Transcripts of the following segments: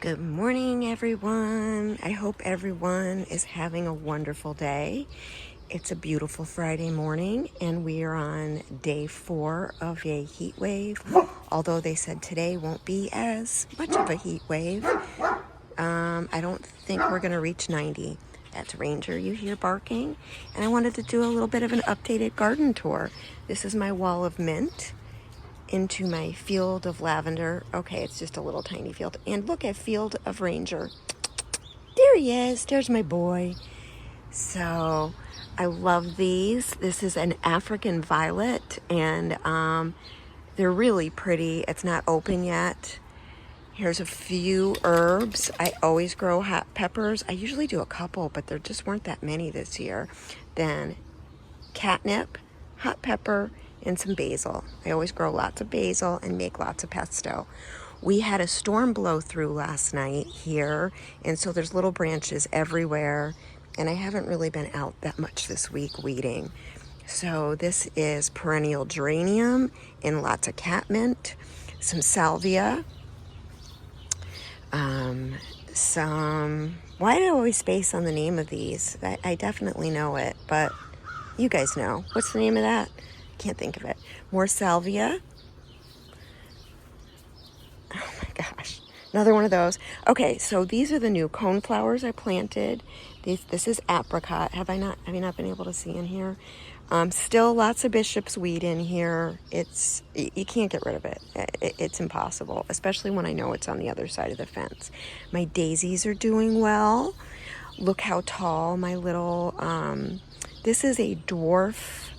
Good morning, everyone. I hope everyone is having a wonderful day. It's a beautiful Friday morning, and we are on day 4 of a heat wave. Although they said today won't be as much of a heat wave. I don't think we're going to reach 90. That's Ranger you hear barking. And I wanted to do a little bit of an updated garden tour. This is my wall of mint into my field of lavender. Okay, it's just a little tiny field. And look at field of Ranger. There he is. There's my boy. So I love these. This is an African violet, and they're really pretty. It's not open yet. Here's a few herbs. I always grow hot peppers. I usually do a couple, but there just weren't that many this year. Then catnip, hot pepper, and some basil. I always grow lots of basil and make lots of pesto. We had a storm blow through last night here, and so there's little branches everywhere, and I haven't really been out that much this week weeding. So this is perennial geranium and lots of catmint, some salvia, why do I always space on the name of these? I definitely know it, but you guys know. What's the name of that? Can't think of it. More salvia. Oh my gosh. Another one of those. Okay, so these are the new coneflowers I planted. This is apricot. Have you not been able to see in here? Still lots of bishop's weed in here. You can't get rid of it. It's impossible, especially when I know it's on the other side of the fence. My daisies are doing well. Look how tall my little, this is a dwarf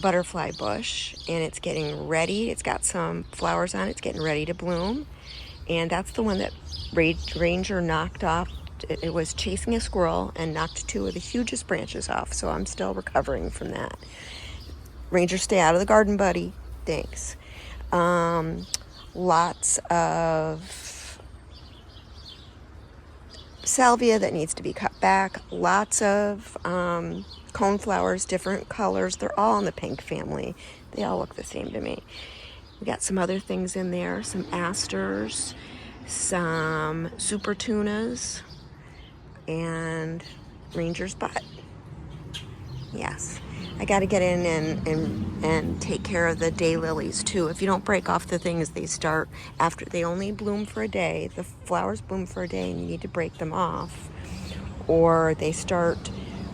butterfly bush, and it's getting ready. It's got some flowers on it. It's getting ready to bloom, and that's the one that Ranger knocked off. It was chasing a squirrel and knocked 2 of the hugest branches off, so I'm still recovering from that. Ranger, stay out of the garden, buddy. Thanks. Lots of salvia that needs to be cut back. Lots of coneflowers, different colors. They're all in the pink family. They all look the same to me. We got some other things in there, some asters, some super tunas, and Ranger's butt. Yes, I got to get in and take care of the daylilies too. If you don't break off the things, they start after they only bloom for a day. The flowers bloom for a day, and you need to break them off, or they start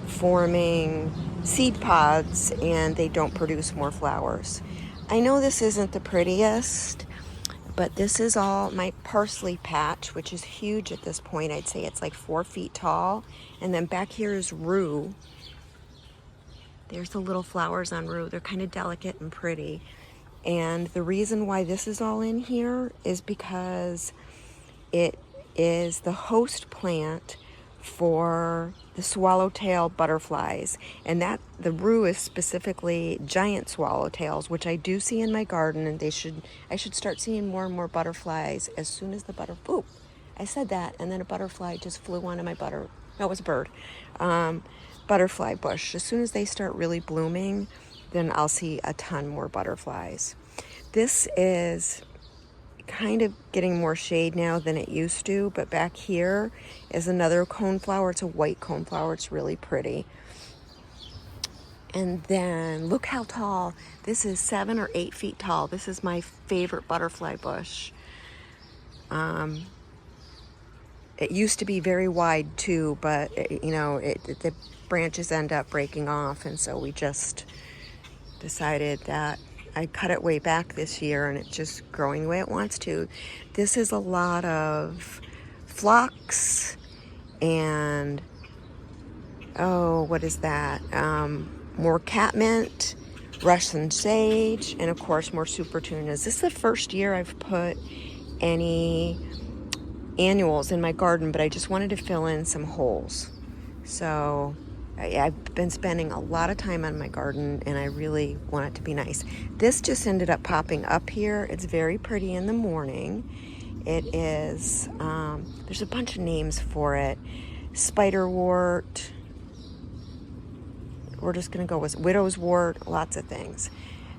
forming seed pods and they don't produce more flowers. I know this isn't the prettiest, but this is all my parsley patch, which is huge at this point. I'd say it's like 4 feet tall. And then back here is rue. There's the little flowers on rue. They're kind of delicate and pretty. And the reason why this is all in here is because it is the host plant for the swallowtail butterflies, and that the rue is specifically giant swallowtails, which I do see in my garden, and I should start seeing more and more butterflies as soon as I said that, and then a butterfly just flew onto my no, it was a bird. Butterfly bush. As soon as they start really blooming, then I'll see a ton more butterflies. This is kind of getting more shade now than it used to, but back here is another coneflower. It's a white coneflower. It's really pretty. And then look how tall. This is 7 or 8 feet tall. This is my favorite butterfly bush. It used to be very wide too, but the branches end up breaking off, and so we just decided that I cut it way back this year, and it's just growing the way it wants to. This is a lot of phlox and, what is that? More catmint, Russian sage, and of course more super tunas. This is the first year I've put any annuals in my garden, but I just wanted to fill in some holes. So I've been spending a lot of time on my garden, and I really want it to be nice. This just ended up popping up here. It's very pretty in the morning. It is, there's a bunch of names for it. Spiderwort. We're just going to go with widow's wort, lots of things.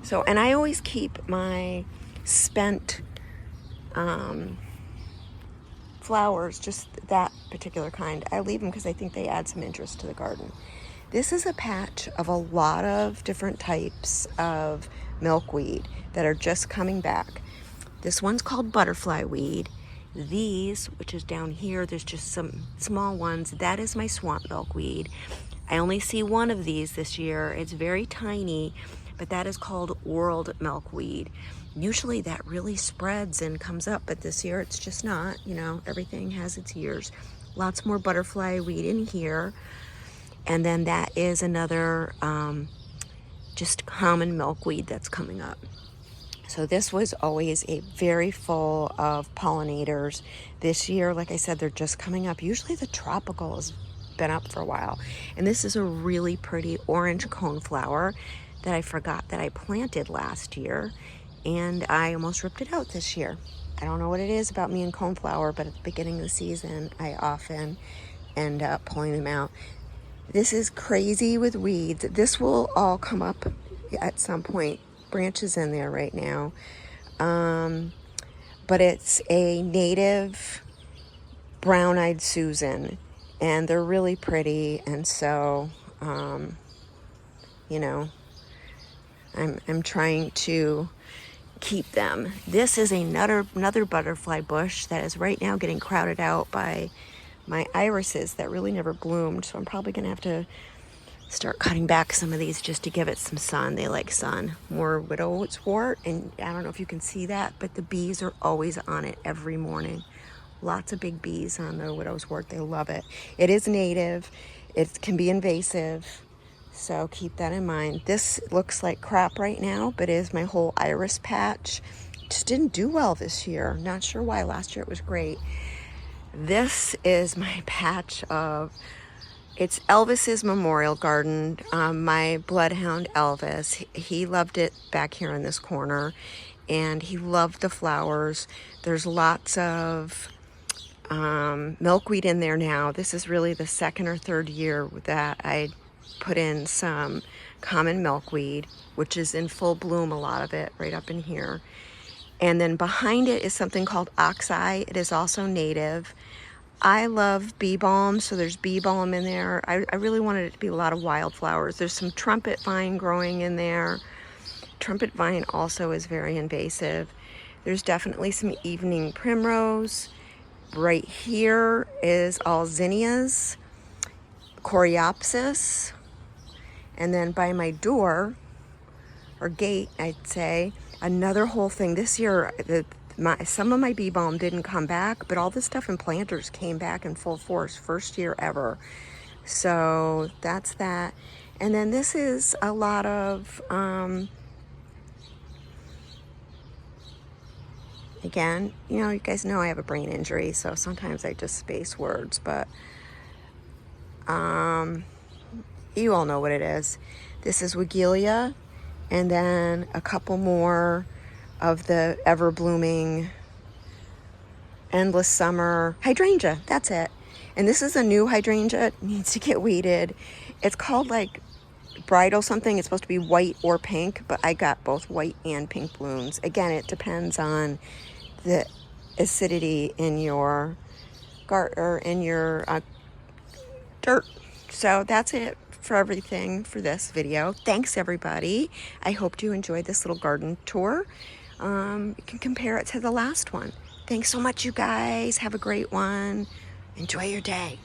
So, and I always keep my spent flowers, just that particular kind. I leave them because I think they add some interest to the garden. This is a patch of a lot of different types of milkweed that are just coming back. This one's called butterfly weed. These, which is down here, there's just some small ones. That is my swamp milkweed. I only see one of these this year. It's very tiny, but that is called world milkweed. Usually that really spreads and comes up, but this year it's just not. You know, everything has its years. Lots more butterfly weed in here. And then that is another just common milkweed that's coming up. So this was always a very full of pollinators. This year, like I said, they're just coming up. Usually the tropical has been up for a while. And this is a really pretty orange coneflower that I forgot that I planted last year. And I almost ripped it out this year. I don't know what it is about me and coneflower, but at the beginning of the season, I often end up pulling them out. This is crazy with weeds. This will all come up at some point. Branches in there right now. But it's a native brown-eyed Susan, and they're really pretty. And so, you know, I'm trying to keep them. This is another butterfly bush that is right now getting crowded out by my irises that really never bloomed. So I'm probably gonna have to start cutting back some of these just to give it some sun. They like sun. More widowswort, and I don't know if you can see that, but the bees are always on it every morning. Lots of big bees on the widowswort. They love it. It is native. It can be invasive, so keep that in mind. This looks like crap right now, but it is my whole iris patch. Just didn't do well this year. Not sure why. Last year it was great. This is my patch of, it's Elvis's memorial garden. My bloodhound Elvis, he loved it back here in this corner, and he loved the flowers. There's lots of milkweed in there now. This is really the second or third year that I put in some common milkweed, which is in full bloom, a lot of it right up in here. And then behind it is something called oxeye. It is also native. I love bee balm, so there's bee balm in there. I really wanted it to be a lot of wildflowers. There's some trumpet vine growing in there. Trumpet vine also is very invasive. There's definitely some evening primrose. Right here is all zinnias, coreopsis. And then by my door, or gate, I'd say, another whole thing. This year, some of my bee balm didn't come back, but all this stuff in planters came back in full force, first year ever. So that's that. And then this is a lot of, again, you know, you guys know I have a brain injury, so sometimes I just space words, but you all know what it is. This is Wigelia, and then a couple more of the ever-blooming endless summer hydrangea. That's it. And this is a new hydrangea. It needs to get weeded. It's called like bridal something. It's supposed to be white or pink, but I got both white and pink blooms. Again, it depends on the acidity in your dirt. So that's it for everything for this video. Thanks everybody. I hope you enjoyed this little garden tour. You can compare it to the last one. Thanks so much, you guys. Have a great one. Enjoy your day.